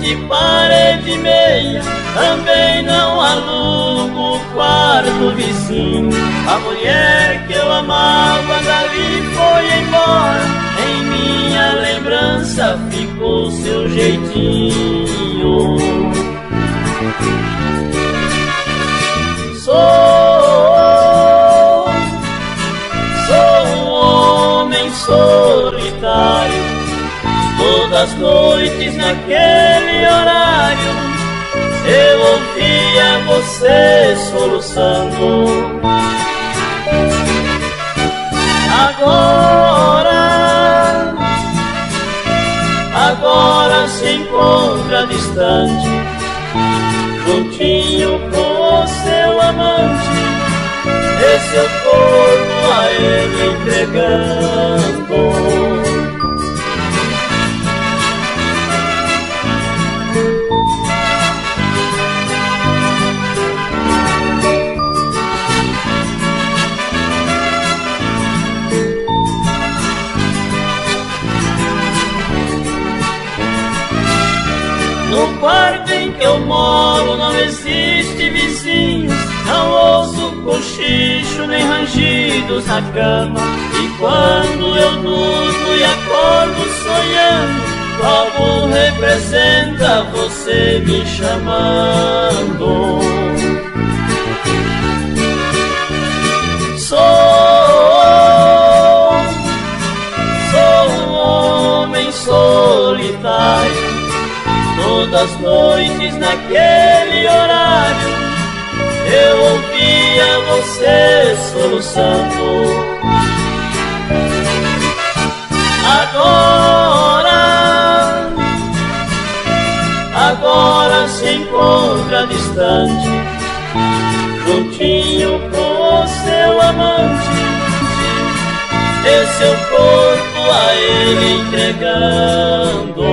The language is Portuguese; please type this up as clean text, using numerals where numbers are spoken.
de parede e meia, também não alugo o quarto vizinho. A mulher que eu amava dali foi embora, em minha lembrança ficou seu jeitinho. Sou um homem solitário, todas as noites naquele horário eu ouvia você soluçando. Agora se encontra distante, juntinho com o seu amante, e seu corpo a ele entregando. No quarto em que eu moro não existe vizinhos, não ouço cochicho nem rangidos na cama. E quando eu durmo e acordo sonhando, logo representa você me chamando. Sou um homem solitário, todas as noites naquele horário eu ouvia você soluçando. Agora se encontra distante, juntinho com o seu amante, e seu corpo a ele entregando.